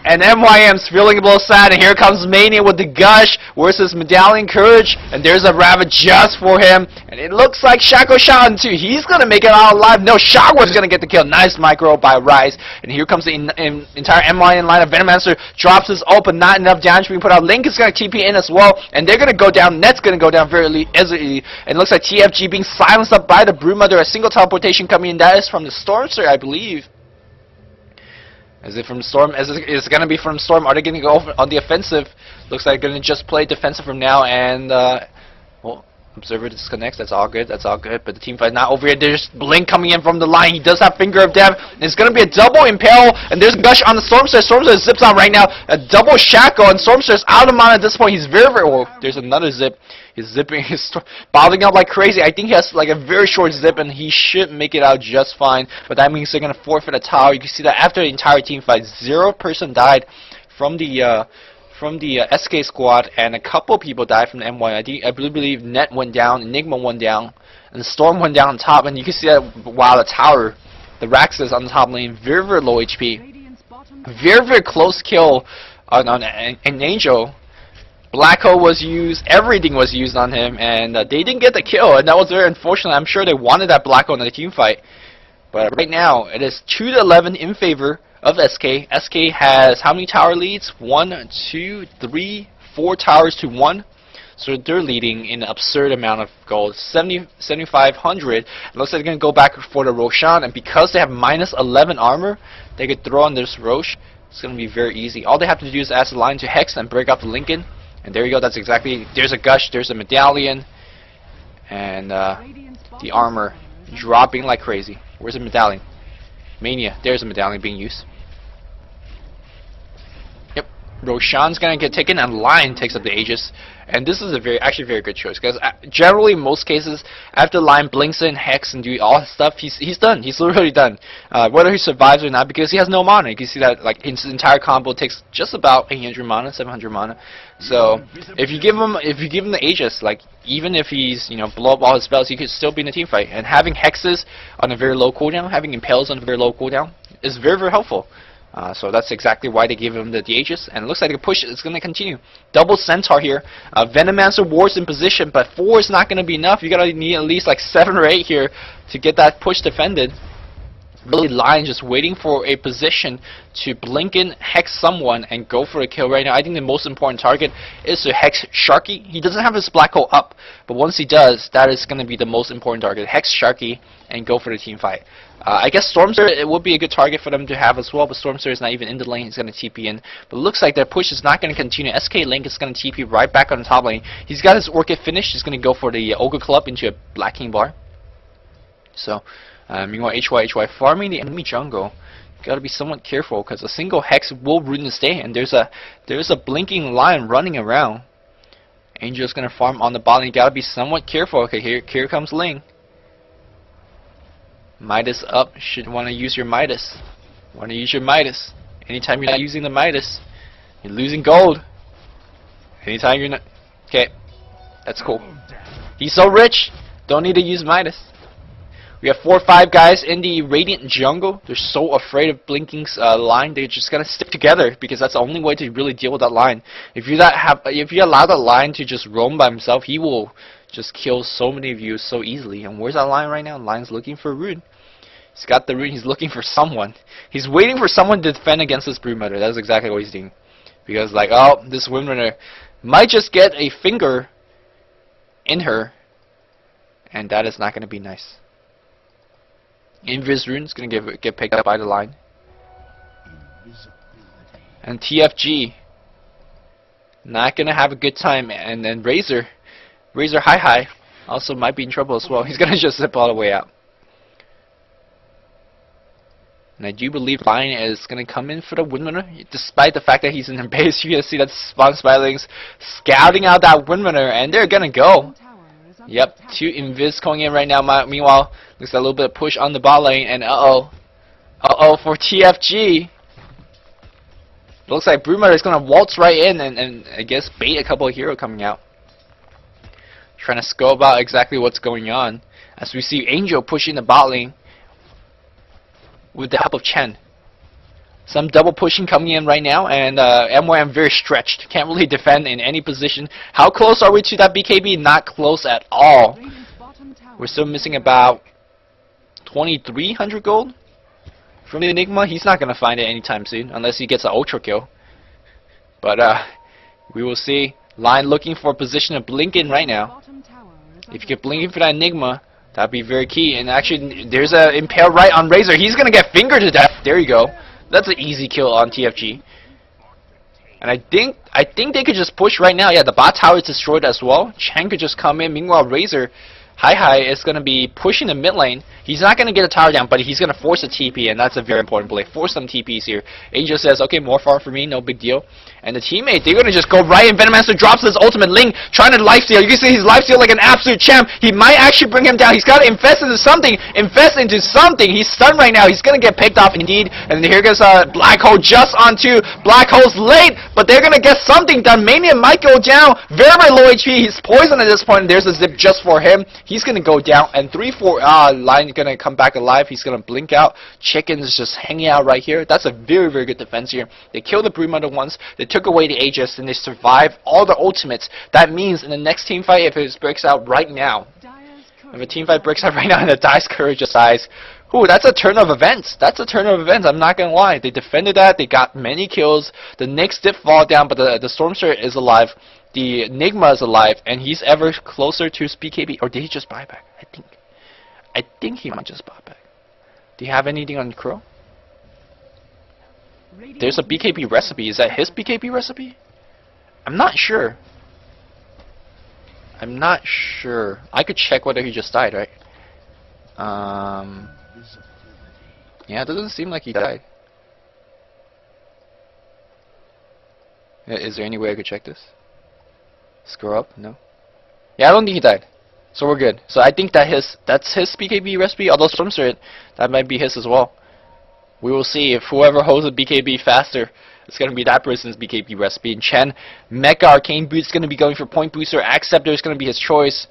And MYM's feeling a little sad, and here comes Mania with the Gush versus Medallion Courage, and there's a Ravage just for him, and it looks like Shaco shot on too. He's gonna make it out alive. No, Shockwave gonna get the kill. Nice micro by Rise, and here comes the entire MYM line of Venomancer. Drops his ult, but not enough damage being put out. Link is gonna TP in as well, and they're gonna go down. Net's gonna go down very easily, and it looks like TFG being silenced up by the Brumato. A single teleportation coming in. That is from the Storm Surge, I believe. Is it from Storm? Is it going to be from Storm? Are they going to go on the offensive? Looks like they're going to just play defensive from now. And, well, Observer disconnects. That's all good. But the team fight not over here. There's Blink coming in from the line. He does have Finger of Death. And it's going to be a double Impale. And there's Gush on the Storm Surge. Storm Surge zips out right now. A double Shackle. And Storm Surge out of mana at this point. He's very, well, there's another zip. He's zipping. He's bottling up like crazy. I think he has like a very short zip, and he should make it out just fine. But that means they're going to forfeit a tower. You can see that after the entire team fight, 0 person died from the SK squad, and a couple people died from the MY. I believe Net went down, Enigma went down, and Storm went down on top. And you can see that while the tower, the Raxus on the top lane, very, very low HP. Very, very close kill on an Angel. Black Hole was used, everything was used on him, and they didn't get the kill, and that was very unfortunate. I'm sure they wanted that Black Hole in the team fight. But right now, it is 2-11 in favor of SK. SK has how many tower leads? 1, 2, 3, 4 towers to 1. So they're leading in an absurd amount of gold. 7,500. It looks like they're going to go back for the Roshan, and because they have -11 armor, they could throw on this Rosh. It's going to be very easy. All they have to do is add the line to Hex and break up the Lincoln. And there you go, that's exactly, there's a Gush, there's a Medallion, and the armor dropping like crazy. Where's the Medallion? Mania, there's a Medallion being used. Yep, Roshan's gonna get taken, and Lion takes up the Aegis. And this is a actually very good choice, because generally in most cases, after Lion blinks in, Hex, and do all that stuff, he's done. He's literally done. Whether he survives or not, because he has no mana. You can see that like his entire combo takes just about 800 mana, 700 mana. So if you give him the Aegis, like even if he's blow up all his spells, he could still be in a team fight. And having Hexes on a very low cooldown, having Impales on a very low cooldown, is very helpful. So that's exactly why they gave him the Aegis, and it looks like the push is going to continue. Double Centaur here. Venomancer Ward's in position, but 4 is not going to be enough. You're going to need at least like 7 or 8 here to get that push defended. Really, Lion just waiting for a position to blink in, Hex someone, and go for a kill right now. I think the most important target is to Hex Sharky. He doesn't have his black hole up, but once he does, that is going to be the most important target. Hex Sharky and go for the team fight. I guess Stormster, it would be a good target for them to have as well, but Stormster is not even in the lane. He's going to TP in. But it looks like their push is not going to continue. SK Link is going to TP right back on the top lane. He's got his Orchid finished. He's going to go for the Ogre Club into a Black King bar. So, meanwhile, HY farming the enemy jungle. Gotta be somewhat careful, because a single Hex will ruin this day, and there's a blinking Lion running around. Angel's going to farm on the bot lane. You gotta be somewhat careful. Okay, here comes Ling. Midas up. Should want to use your Midas. Want to use your Midas. Anytime you're not using the Midas, you're losing gold. Anytime you're not. Okay, that's cool. He's so rich. Don't need to use Midas. We have 4 or 5 guys in the Radiant jungle. They're so afraid of Blinking's line. They're just gonna stick together, because that's the only way to really deal with that line. If you allow that line to just roam by himself, he will just kill so many of you so easily. And where's that Lion right now? Lion's looking for a rune. He's got the rune. He's looking for someone. He's waiting for someone to defend against this Broodmother. That's exactly what he's doing. Because like, oh, this Windrunner might just get a finger in her, and that is not going to be nice. Invis rune is going to get picked up by the line. And TFG not going to have a good time. And then Razor High also might be in trouble as well. He's going to just zip all the way out. And I do believe Lion is going to come in for the Windrunner, despite the fact that he's in the base. You're going to see that Spawn Spylings scouting out that Windrunner, and they're going to go. Yep, 2 Invis going in right now. Meanwhile, looks like a little bit of push on the bot lane, and uh-oh for TFG. Looks like Broodmother is going to waltz right in and I guess bait a couple of hero coming out. Trying to scope out exactly what's going on, as we see Angel pushing the bot lane with the help of Chen. Some double pushing coming in right now, and MYM very stretched. Can't really defend in any position. How close are we to that BKB? Not close at all. We're still missing about 2,300 gold from the Enigma. He's not going to find it anytime soon, unless he gets an ultra kill. But we will see. Lion looking for a position to blink in right now. If you get blinking for that Enigma, that'd be very key. And actually, there's an Impale right on Razor. He's going to get fingered to death. There you go. That's an easy kill on TFG. And I think they could just push right now. Yeah, the bot tower is destroyed as well. Chen could just come in. Meanwhile, Razor High is going to be pushing the mid lane. He's not going to get a tower down, but he's going to force a TP, and that's a very important play. Force some TPs here. Angel says, okay, more farm for me, no big deal. And the teammate, they're going to just go right in. Venomancer drops his ultimate. Ling trying to lifesteal. You can see he's lifesteal like an absolute champ. He might actually bring him down. He's got to invest into something. He's stunned right now. He's going to get picked off indeed. And here goes Black Hole just onto Black Hole's late, but they're going to get something done. Mania might go down. Very low HP. He's poisoned at this point. There's a zip just for him. He's going to go down. And 3-4 Lion going to come back alive. He's going to blink out. Chicken is just hanging out right here. That's a very good defense here. They killed the Broodmother once. They took away the Aegis, and they survived all the ultimates. That means in the next team fight, if it breaks out right now, and the Dice Courage dies, ooh, that's a turn of events. I'm not gonna lie. They defended that. They got many kills. The Nyx did fall down, but the Stormster is alive. The Enigma is alive, and he's ever closer to his BKB. Or did he just buy back? I think he might just buy back. Do you have anything on Crow? There's a BKB recipe. Is that his BKB recipe? I'm not sure. I could check whether he just died, right? Yeah, it doesn't seem like he died. Is there any way I could check this? Scroll up? No. Yeah, I don't think he died. So we're good. So I think that's his BKB recipe, although some sort that might be his as well. We will see if whoever holds a BKB faster, it's going to be that person's BKB recipe. And Chen, Mecha Arcane Boots going to be going for Point Booster. Acceptor is going to be his choice.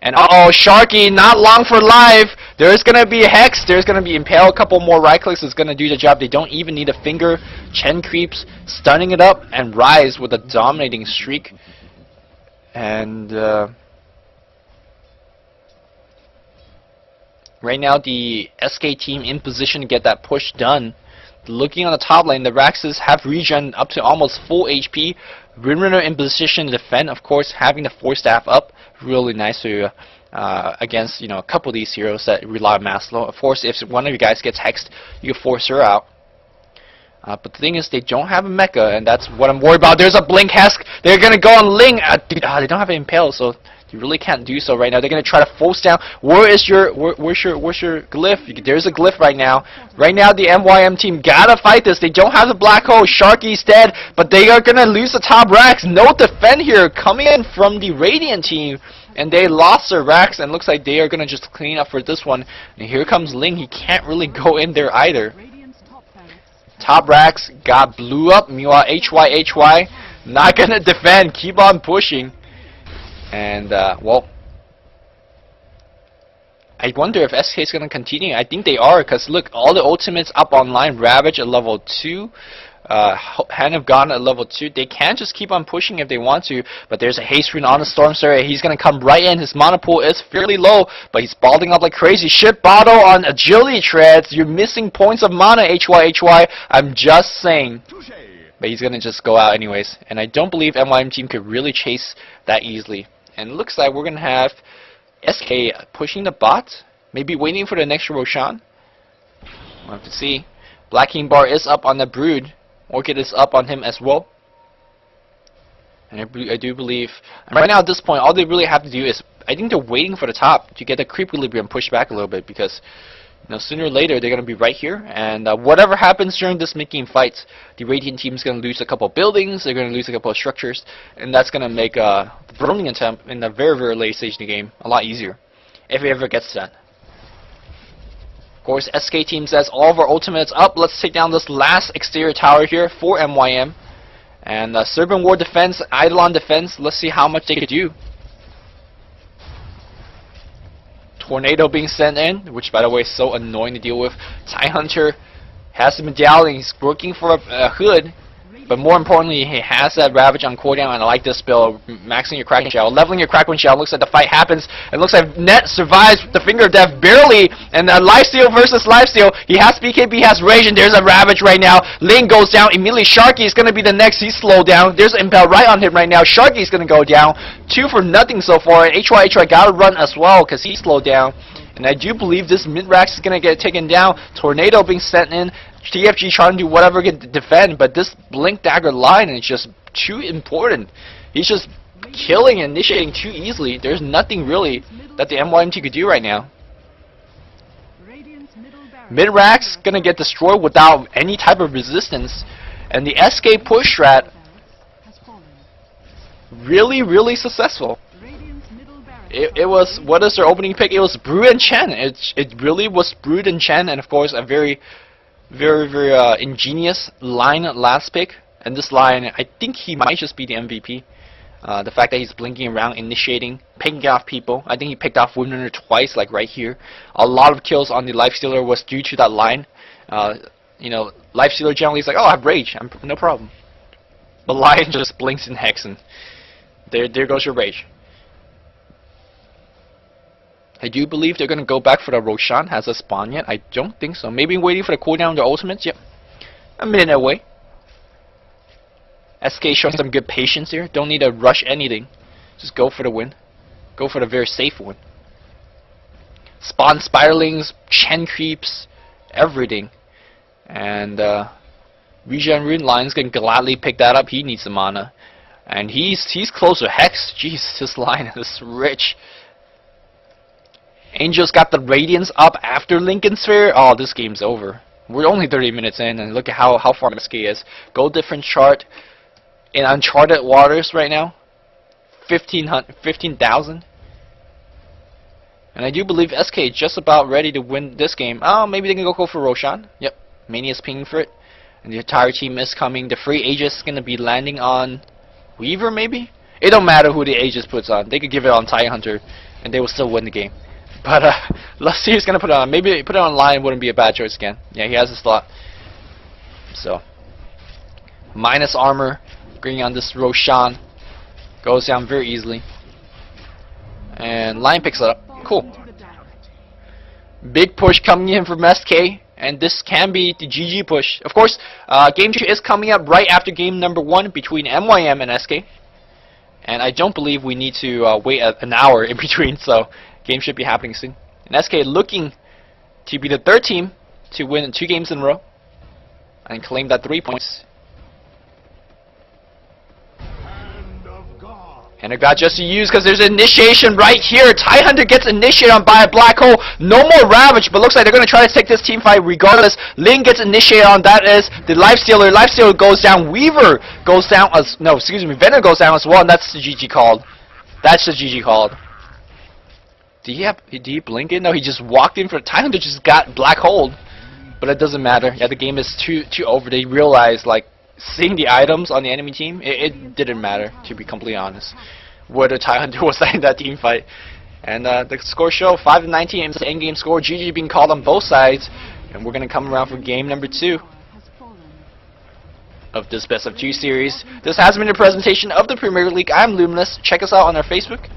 And uh-oh, Sharky, not long for life. There's going to be a Hex. There's going to be Impale. A couple more right clicks is going to do the job. They don't even need a finger. Chen creeps, stunning it up, and Rise with a dominating streak. And right now the SK team in position to get that push done. Looking on the top lane, the Raxes have regen up to almost full HP. Rinrunner in position to defend, of course, having the 4-staff up, really nice to against a couple of these heroes that rely on mass flow. Of course, if one of you guys gets hexed, you can force her out. But the thing is, they don't have a mecha, and that's what I'm worried about. There's a Blink Hesk. They're gonna go on Ling. They don't have an Impale, so you really can't do so right now. They're gonna try to force down. Where's your glyph? There's a glyph right now. Right now, the MYM team gotta fight this. They don't have the black hole. Sharky's dead, but they are gonna lose the top racks. No defend here coming in from the Radiant team, and they lost their racks. And looks like they are gonna just clean up for this one. And here comes Ling. He can't really go in there either. Top racks got blew up. Meanwhile, HY not gonna defend. Keep on pushing. And well, I wonder if SK is gonna continue. I think they are, because look, all the ultimates up online. Ravage at level 2, Hand of God at level 2. They can just keep on pushing if they want to, but there's a haste rune on the Stormstar. He's gonna come right in. His mana pool is fairly low, but he's balding up like crazy. Ship bottle on agility treads. You're missing points of mana, HY. I'm just saying. But he's gonna just go out anyways, and I don't believe MYM team could really chase that easily. And it looks like we're gonna have SK pushing the bot, maybe waiting for the next Roshan. We'll have to see. Black King Bar is up on the Brood. Orchid is up on him as well. And I do believe, right now at this point, all they really have to do is, I think they're waiting for the top to get the creep equilibrium pushed back a little bit, because sooner or later they're going to be right here, and whatever happens during this mid-game fight, the Radiant team is going to lose a couple of buildings, they're going to lose a couple of structures, and that's going to make the Burning attempt in the very, very late stage of the game a lot easier, if it ever gets to that. Of course, SK team says all of our ultimates up. Let's take down this last exterior tower here for MYM. And Serpent Ward defense, Eidolon defense, let's see how much they could do. Tornado being sent in, which by the way is so annoying to deal with. Tidehunter has the medallion, he's working for a hood, but more importantly, he has that Ravage on cooldown, and I like this spell, maxing your Kraken Shell, leveling your Kraken Shell. Looks like the fight happens, and looks like Net survives the Finger of Death barely, and lifesteal versus lifesteal. He has BKB, he has Rage, and there's a Ravage right now. Ling goes down, immediately Sharky is going to be the next, he's slowed down. There's an Impale right on him right now. Sharky is going to go down, 2 for nothing so far, and HY got to run as well, because he's slowed down. And I do believe this mid-rax is going to get taken down. Tornado being sent in. TFG trying to do whatever he can defend, but this Blink Dagger line is just too important. He's just killing and initiating too easily. There's nothing really that the MYM team could do right now. Mid-rax going to get destroyed without any type of resistance. And the SK push strat, really successful. It was, what is their opening pick? It was Brood and Chen. It really was Brood and Chen, and of course a very ingenious line last pick. And this line, I think he might just be the MVP. The fact that he's blinking around, initiating, picking off people. I think he picked off Windrunner twice, like right here. A lot of kills on the Lifestealer was due to that line. Lifestealer generally is like, oh, I have Rage, no problem. But Lion just blinks and Hex, and there goes your Rage. I do believe they're going to go back for the Roshan. Has a spawn yet? I don't think so. Maybe waiting for the cooldown of their ultimates. Yep. A minute away. SK showing some good patience here. Don't need to rush anything. Just go for the win. Go for the very safe win. Spawn Spiralings, Chen creeps, everything. And Regen Rune Lion's going to gladly pick that up. He needs the mana. And he's close to Hex. Jeez, this line is rich. Angel's got the Radiance up after Lincoln Sphere. Oh, this game's over. We're only 30 minutes in, and look at how far SK is. Go different chart. in uncharted waters right now. 15,000. And I do believe SK is just about ready to win this game. Oh, maybe they can go for Roshan. Yep, Mania's pinging for it. And the entire team is coming. The free Aegis is going to be landing on Weaver, maybe? It don't matter who the Aegis puts on. They could give it on Tidehunter, and they will still win the game. But let's see who's going to put it on. Maybe put it on Lion wouldn't be a bad choice again. Yeah, he has a slot. So, minus armor, bringing on this Roshan. Goes down very easily. And Lion picks it up. Cool. Big push coming in from SK. And this can be the GG push. Of course, game 2 is coming up right after game number 1 between MYM and SK. And I don't believe we need to wait an hour in between, so game should be happening soon. And SK looking to be the 3rd team to win 2 games in a row and claim that 3 points. And I got just to use because there's initiation right here. Tidehunter gets initiated on by a black hole. No more Ravage, but looks like they're going to try to take this team fight regardless. Ling gets initiated on. That is the Lifestealer. Lifestealer goes down. Weaver goes down as no, excuse me. Venom goes down as well, and that's the GG called. That's the GG called. Did he blink it? No, he just walked in for Tidehunter. Just got black hole, but it doesn't matter. Yeah, the game is too over. They realized like. Seeing the items on the enemy team, it didn't matter, to be completely honest, whether Tidehunter was in that team fight. And the score show 5-19 is the end game score. GG being called on both sides, and we're gonna come around for game number 2 of this best of 2 series. This has been a presentation of the Premier League. I'm Luminous. Check us out on our Facebook.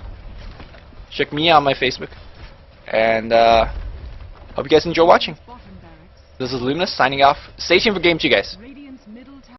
Check me out on my Facebook, and hope you guys enjoy watching. This is Luminous signing off. Stay tuned for game 2, guys.